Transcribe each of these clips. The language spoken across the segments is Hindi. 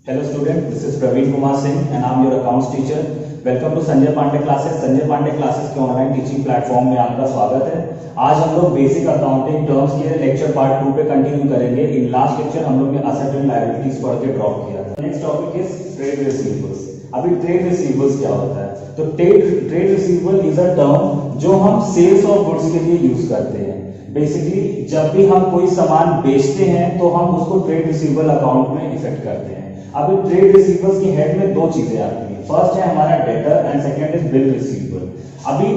Hello student, this is Praveen Kumar Singh and I am your accounts teacher. Welcome to Sanjay Pandey classes. Sanjay Pandey classes के ऑनलाइन टीचिंग प्लेटफॉर्म में आपका स्वागत है। आज हम लोग बेसिक अकाउंटिंग टर्म्स के लेक्चर पार्ट 2 पे कंटिन्यू करेंगे। इन लास्ट लेक्चर हम लोग ने असेट एंड लायबिलिटीज पढ़ के ड्रॉप किया था। Next topic is trade receivables. अभी ट्रेड रिसीवेबल्स क्या होता है? तो trade receivable is a term जो हम सेल्स ऑफ गुड्स के लिए यूज करते हैं। बेसिकली जब भी हम कोई सामान बेचते हैं तो हम उसको ट्रेड रिसीवेबल अकाउंट में इफेक्ट करते हैं। अभी ट्रेड रिसीवेबल्स की हेड में दो चीजें आती हैं। फर्स्ट है हमारा debtor and second is bill receivable. अभी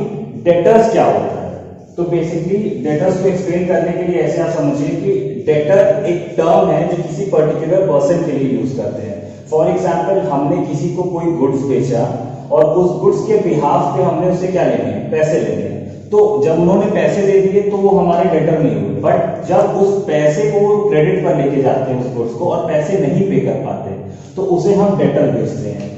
डेटर्स क्या होता है? तो बेसिकली डेटर्स को एक्सप्लेन करने के लिए ऐसे आप समझिए कि डेटर एक टर्म है जो किसी पर्टिकुलर पर्सन के लिए यूज करते हैं। फॉर एग्जांपल हमने किसी को कोई गुड्स बेचा और उस गुड्स के बिहाफ पे हमने उससे क्या लेने हैं? पैसे लेने हैं। तो जब उन्होंने पैसे दे दिए तो वो हमारे डेटर नहीं हुए, बट जब उस पैसे को क्रेडिट पर लेके जाते हैं उस गुड्स को और पैसे नहीं पे कर पाते तो उसे हम डेटर बेचते हैं।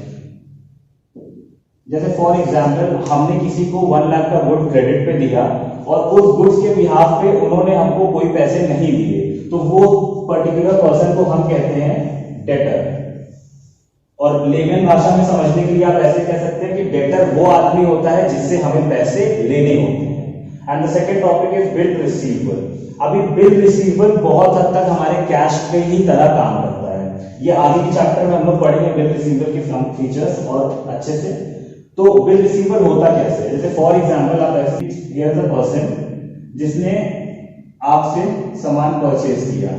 जैसे फॉर एग्जांपल हमने किसी को 1 लाख का गुड क्रेडिट पे दिया और उस गुड्स के बिहाफ पे उन्होंने हमको कोई पैसे नहीं दिए तो वो पर्टिकुलर पर्सन को हम कहते हैं डेटर। और लेमन भाषा में समझने के लिए आप ऐसे कह सकते हैं कि डेटर वो आदमी होता है जिससे हमें पैसे लेने होते हैं। And the second topic is bill receivable. अभी बिल रिसीवेबल बहुत हद तक हमारे कैश पे ही तरह काम करता है। ये आगे के चैप्टर में हम लोग पढ़ेंगे बिल रिसीवेबल के फीचर्स और अच्छे से। तो बिल रिसीवेबल होता कैसे? जैसे फॉर एग्जांपल आप ऐसे हियर इज अ पर्सन जिसने आपसे सामान परचेज किया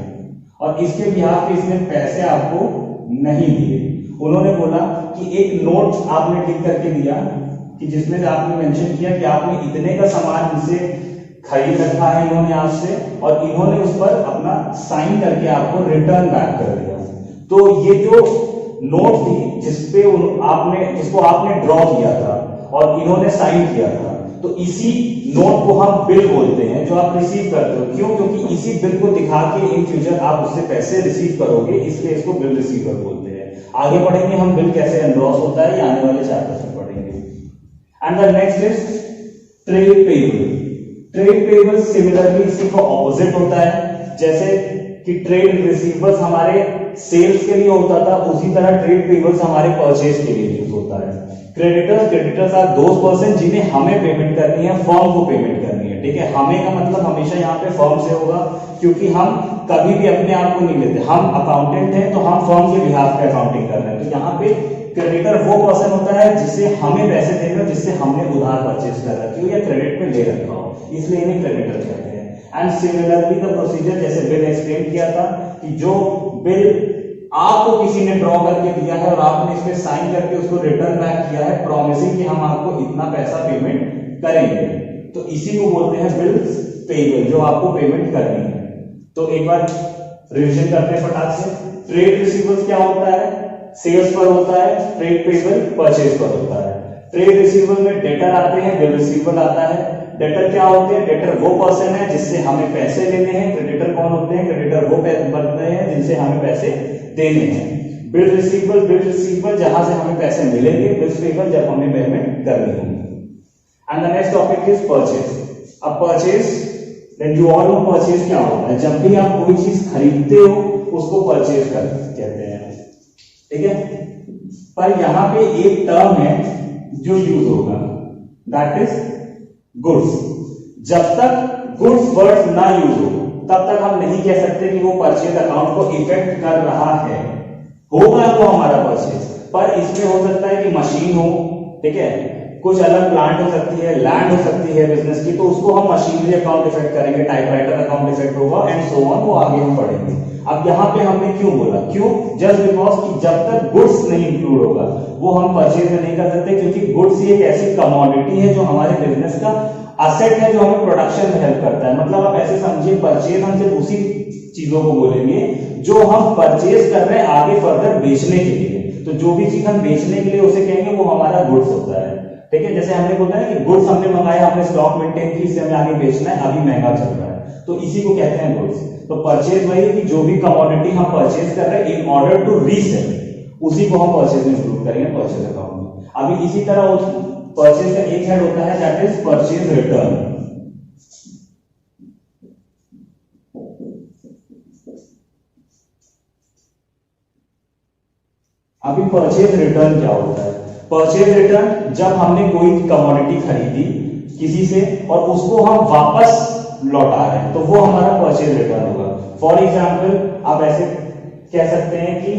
और इसके बिहाफ पे इसने पैसे आपको नहीं दिए। उन्होंने बोला कि एक नोट आपने टिक करके दिया कि जिसमें आपने मेंशन किया कि आपने इतने का सामान इनसे खरीद रखा है इन्होंने आपसे और इन्होंने उस पर अपना साइन करके आपको रिटर्न बैक कर दिया। तो ये जो नोट थी जिसको आपने ड्रॉ किया था और इन्होंने साइन किया था, तो इसी नोट को हम बिल बोलते हैं जो आप रिसीव करते हो। क्यों? क्योंकि इसी बिल को दिखा के इन फ्यूचर आप उससे पैसे रिसीव करोगे, इसलिए इसको बिल रिसीवेबल बोलते हैं। आगे पढ़ेंगे हम बिल कैसे एनडोर्स होता है, ये आने वाले चैप्टर्स में पढ़ेंगे। And the next is trade payable. Trade payable similarly इसी को ऑपोजिट होता है। जैसे कि ट्रेड रिसीवेबल्स हमारे सेल्स के लिए होता था, उसी तरह ट्रेड पेबल्स हमारे परचेज के लिए यूज होता है। क्रेडिटर्स आर दोज पर्सन जिन्हें हमें पेमेंट करनी है, फर्म को पेमेंट करनी है। ठीक है, हमें का मतलब हमेशा यहाँ पे फर्म से होगा क्योंकि हम कभी भी अपने आप को नहीं लेते। हम अकाउंटेंट हैं तो हम फर्म के बिहाफ पे अकाउंटिंग कर रहे हैं। तो यहाँ पे क्रेडिटर वो पर्सन होता है जिसे हमें पैसे देना, जिससे हमने उधार परचेज कर रखी हो या क्रेडिट पे ले रखा हो, इसलिए इन्हें क्रेडिटर कहते हैं। एंड सिमिलरली द प्रोसीजर जैसे बिल एक्सप्लेन किया था कि जो बिल आपको किसी ने ड्रॉ करके दिया है और आपने इस पे साइन करके उसको रिटर्न बैक किया है प्रॉमिसिंग कि हम आपको इतना पैसा पेमेंट करेंगे, तो इसी को बोलते हैं बिल्स पेबल, जो आपको पेमेंट करनी है। तो एक बार रिवीजन करते हैं फटाक से। ट्रेड रिसीवेबल्स क्या होता है? सेल्स पर होता है। ट्रेड पेबल परचेज पर होता है। ट्रेड रिसीवेबल में डेटर आते हैं, बिल रिसीवेबल आता है। डेटर क्या होते हैं? डेटर वो पर्सन है जिससे हमें पैसे लेने हैं। क्रेडिटर कौन होते हैं? क्रेडिटर वो बनते हैं जिनसे हमें पैसे देने हैं। बिल रिसीवेबल जहां से हमें पैसे मिलेंगे, बिल पेबल जब हमें पेमेंट करनी होगी। And the next topic is purchase. अब purchase, then you all know purchase क्या होता है? जब भी आप कोई चीज खरीदते हो उसको परचेज कहते हैं। ठीक है, पर यहां पे एक टर्म है जो यूज होगा, दैट इज गुड्स। जब तक गुड्स वर्ड ना यूज हो तब तक हम नहीं कह सकते कि वो परचेज अकाउंट को इफेक्ट कर रहा है। होगा वो हमारा परचेज, पर इसमें हो सकता है कि मशीन हो, ठीक है, कुछ अलग प्लांट हो सकती है, लैंड हो सकती है बिजनेस की, तो उसको हम मशीनरी अकाउंट इफेक्ट करेंगे, टाइपराइटर अकाउंट इफेक्ट होगा एंड सो ऑन, वो आगे हम पढ़ेंगे। अब यहाँ पे हमने क्यों बोला? क्यों? जस्ट बिकॉज कि जब तक गुड्स नहीं इंक्लूड होगा वो हम परचेज में नहीं कर सकते, क्योंकि गुड्स ही एक ऐसी कमोडिटी है जो हमारे बिजनेस का असेट है, जो हमें प्रोडक्शन में हेल्प करता है। मतलब आप ऐसे समझिए, परचेज हम सिर्फ उसी चीजों को बोलेंगे जो हम परचेज कर रहे हैं आगे फर्दर बेचने के लिए। तो जो भी चीज हम बेचने के लिए उसे कहेंगे वो हमारा गुड्स होता है। ठीक है, जैसे हमने बोला है कि गुड्स हमने मंगाया, हमने स्टॉक मेंटेन की, इसे हमें आगे बेचना है, अभी महंगा चल रहा है, तो इसी को कहते हैं गुड्स। तो परचेज वही है कि जो भी कमोडिटी हम परचेज कर रहे हैं इन ऑर्डर टू रीसेल, उसी को हम परचेज में इंक्लूड करेंगे परचेज अकाउंट में। अभी इसी तरह परचेज का एक हेड होता है दैट इज परचेज रिटर्न। अभी परचेज रिटर्न क्या होता है? परचेज रिटर्न जब हमने कोई कमोडिटी खरीदी किसी से और उसको हम वापस लौटा रहे हैं तो वो हमारा परचेज रिटर्न होगा। फॉर एग्जाम्पल आप ऐसे कह सकते हैं कि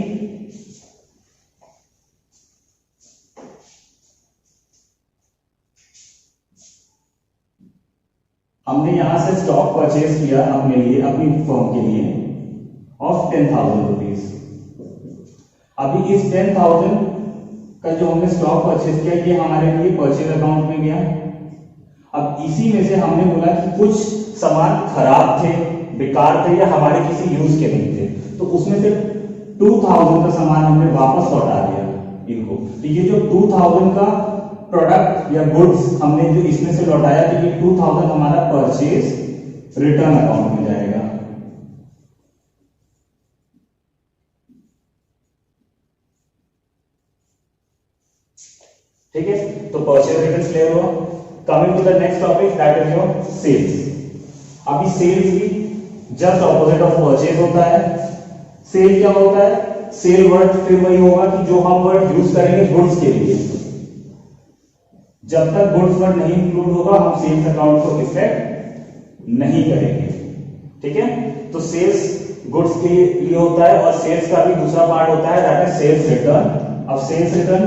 हमने यहां से स्टॉक परचेज किया अपने लिए, अपनी फर्म के लिए ऑफ 10,000 रुपीज। अभी इस 10,000 का जो हमने स्टॉक परचेज किया ये हमारे लिए परचेज अकाउंट में गया। अब इसी में से हमने बोला कि कुछ सामान खराब थे, बेकार थे या हमारे किसी यूज के नहीं थे, तो उसमें से 2,000 का सामान हमने वापस लौटा दिया इनको। तो ये जो 2,000 का प्रोडक्ट या गुड्स हमने जो इसमें से लौटाया तो ये 2,000 हमारा परचेज रिटर्न अकाउंट में जाएगा। ठीक है, तो परचेज रिटर्न क्लियर हुआ। Coming to the next topic that is your sales. अभी सेल्स भी जस्ट ऑपोजिट ऑफ परचेज होता है। सेल क्या होता है? सेल वर्ड फिर वही होगा कि जो हम वर्ड यूज करेंगे गुड्स के लिए। जब तक गुड्स वर्ड नहीं इंक्लूड होगा हम सेल्स अकाउंट को इफेक्ट नहीं करेंगे। ठीक है, तो सेल्स गुड्स के लिए होता है और सेल्स का भी दूसरा पार्ट होता है दैट इज सेल्स रिटर्न। अब सेल्स रिटर्न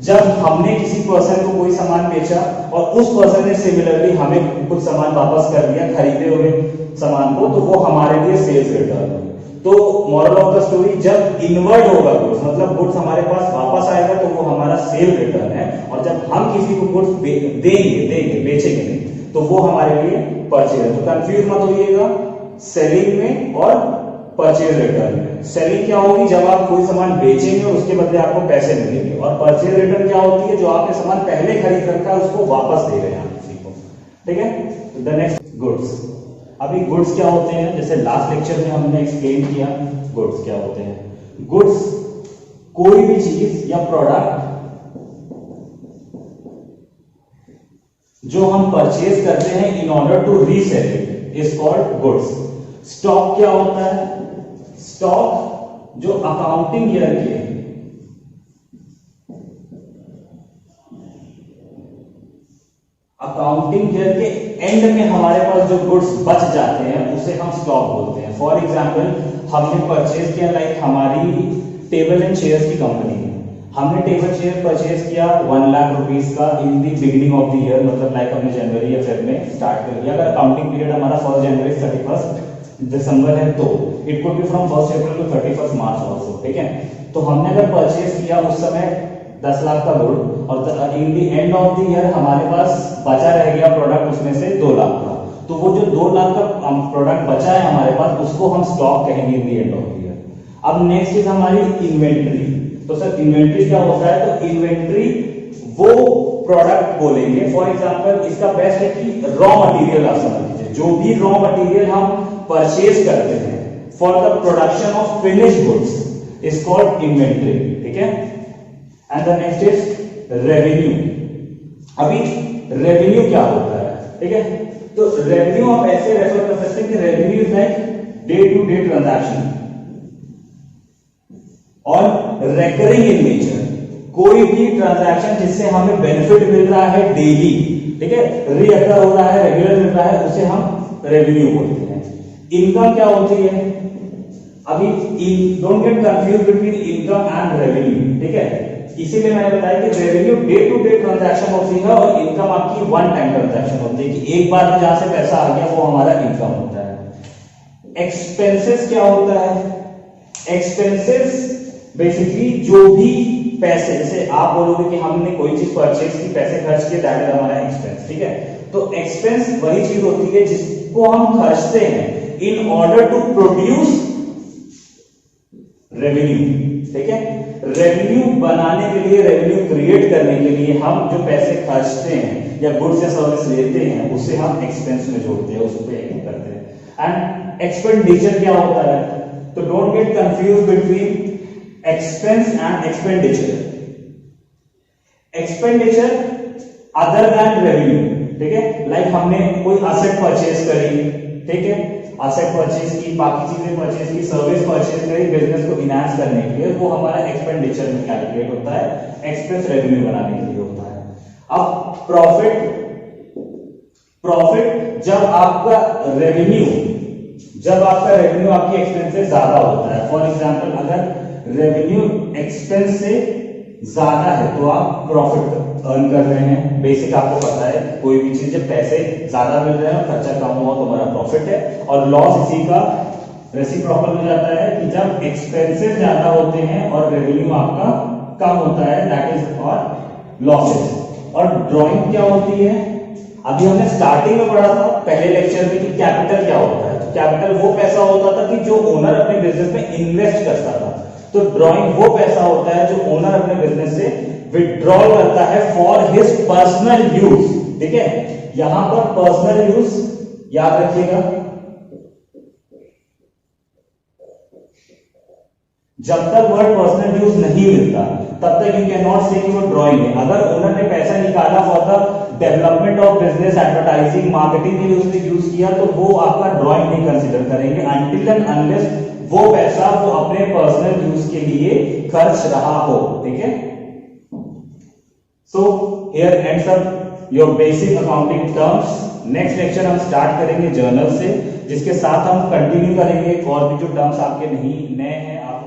जब हमने किसी पर्सन को कोई सामान बेचा और उस पर्सन ने सिमिलरली हमें कुछ सामान वापस कर दिया खरीदे हुए सामान को, तो वो हमारे लिए सेल्स रिटर्न है। तो मॉरल ऑफ द स्टोरी, जब इनवर्ड होगा गुड्स मतलब गुड्स हमारे पास वापस आएगा तो वो हमारा सेल रिटर्न है, और जब हम किसी को गुड्स देंगे बेचेंगे नहीं तो वो हमारे लिए परचेज है। तो कंफ्यूज मत होइएगा सेलिंग में और परचेज रिटर्न में। सेलिंग क्या होगी? जब आप कोई सामान बेचेंगे और उसके बदले आपको पैसे मिलेंगे, और परचेज रिटर्न क्या होती है? जो आपने सामान पहले खरीद रखा है उसको वापस दे रहे हैं आप किसी को। ठीक है, द नेक्स्ट गुड्स। अभी गुड्स क्या होते हैं? जैसे लास्ट लेक्चर में हमने एक्सप्लेन किया गुड्स क्या होते हैं। गुड्स कोई भी चीज या प्रोडक्ट जो हम परचेज करते हैं in order to resale it is called goods. Stock क्या होता है? स्टॉक जो अकाउंटिंग ईयर के एंड में हमारे पास जो गुड्स बच जाते हैं उसे हम स्टॉक बोलते हैं। फॉर एग्जांपल हमने परचेज किया, लाइक हमारी टेबल एंड चेयर्स की कंपनी है, हमने टेबल चेयर परचेज किया 1 लाख रुपीस का in the beginning of the year, मतलब लाइक हमने जनवरी या फेब में स्टार्ट कर लिया। अगर अकाउंटिंग पीरियड हमारा 1 जनवरी 31 दिसंबर है तो it could be from 1 April to 31 March also. ठीक है, तो हमने अगर परचेज किया उस समय 10 लाख का गुड और इन दी एंड ऑफ द ईयर हमारे पास बचा रह गया प्रोडक्ट उसमें से 2 लाख का, तो वो जो 2 लाख का प्रोडक्ट बचा है हमारे पास उसको हम स्टॉक कहेंगे इन दी एंड ऑफ द ईयर। अब नेक्स्ट इज हमारी इन्वेंट्री। तो सर इन्वेंट्री क्या होता है? तो इन्वेंट्री वो प्रोडक्ट बोलेंगे, फॉर एग्जांपल इसका बेस्ट है कि रॉ मटेरियल आप समझ लीजिए, जो भी रॉ मटेरियल हम परचेज करते हैं for the production of finished goods is called inventory. ठीक है, and the next is revenue. अभी रेवेन्यू क्या होता है? ठीक है, तो रेवेन्यू आप ऐसे रेफर कर सकते हैं कि revenue is like day to day transaction और रेकरिंग इन नेचर। कोई भी ट्रांजैक्शन जिससे हमें बेनिफिट मिल रहा है डेली, ठीक है, रीअकर हो रहा है, रेगुलर मिल रहा है, उसे हम रेवेन्यू बोलते हैं। इनकम क्या होती है? अभी don't get confuse between income and revenue. ठीक है, इसीलिए मैंने बताया कि revenue day to day transaction होती है और इनकम आपकी वन टाइम ट्रांजैक्शन होती है कि एक बार में जहां से पैसा आ गया वो हमारा इनकम होता है। एक्सपेंसेस क्या होता है? एक्सपेंसेस बेसिकली जो भी पैसे, जैसे आप बोलोगे कि हमने कोई चीज परचेज की, पैसे खर्च किए, दैट इज हमारा एक्सपेंस। ठीक है, तो एक्सपेंस वही चीज होती है जिसको हम खर्चते हैं in order to produce revenue. ठीक है, रेवेन्यू बनाने के लिए, रेवेन्यू क्रिएट करने के लिए हम जो पैसे खर्चते हैं या गुड्स या सर्विस लेते हैं उसे हम एक्सपेंस में जोड़ते हैं, उस पर करते हैं। एंड एक्सपेंडिचर क्या होता है? तो don't get confuse between expense and expenditure. Expenditure other than revenue. ठीक है, लाइक हमने कोई असेट परचेज करी, ठीक है, असेट परचेज की, बाकी चीजें परचेज की, सर्विस परचेज करी बिजनेस को इनहांस करने के लिए, वो हमारा एक्सपेंडिचर में कैलकुलेट होता है, एक्सपेंस रेवेन्यू बनाने के लिए होता है। अब प्रॉफिट जब आपका रेवेन्यू आपकी एक्सपेंस से ज्यादा होता है। फॉर एग्जांपल अगर रेवेन्यू एक्सपेंस से ज्यादा है तो आप प्रॉफिट अर्न कर रहे हैं। बेसिक आपको पता है, कोई भी चीज जब पैसे ज्यादा मिल रहे हैं, खर्चा कम हुआ तो हमारा प्रॉफिट है। और लॉस इसी का रेसिप्रोकल हो जाता है कि जब एक्सपेंसेस ज्यादा होते हैं और रेवेन्यू आपका कम होता है, दैट इज और लॉसेस। और ड्राइंग क्या होती है, अभी हमने स्टार्टिंग में पढ़ा था पहले लेक्चर में कि कैपिटल क्या होता है। तो कैपिटल वो पैसा होता था कि जो ओनर अपने बिजनेस में इन्वेस्ट करता था। तो ड्राइंग वो पैसा होता है जो ओनर अपने बिजनेस से विड्रॉल करता है फॉर हिज पर्सनल यूज। ठीक है, यहां पर पर्सनल यूज याद रखिएगा, जब तक वर्ड पर्सनल यूज नहीं मिलता तब तक यू कैन नॉट से कि वो ड्राइंग है। अगर ओनर ने पैसा निकाला for the development of business, advertising, marketing के लिए उसने यूज किया, तो वो आपका ड्राइंग नहीं कंसीडर करेंगे अनटिल एंड अनलेस वो पैसा वो अपने पर्सनल यूज के लिए खर्च रहा हो। ठीक है, so here ends up your basic accounting terms. Next lecture हम स्टार्ट करेंगे जर्नल से, जिसके साथ हम कंटिन्यू करेंगे और भी जो टर्म्स आपके नहीं नए हैं आप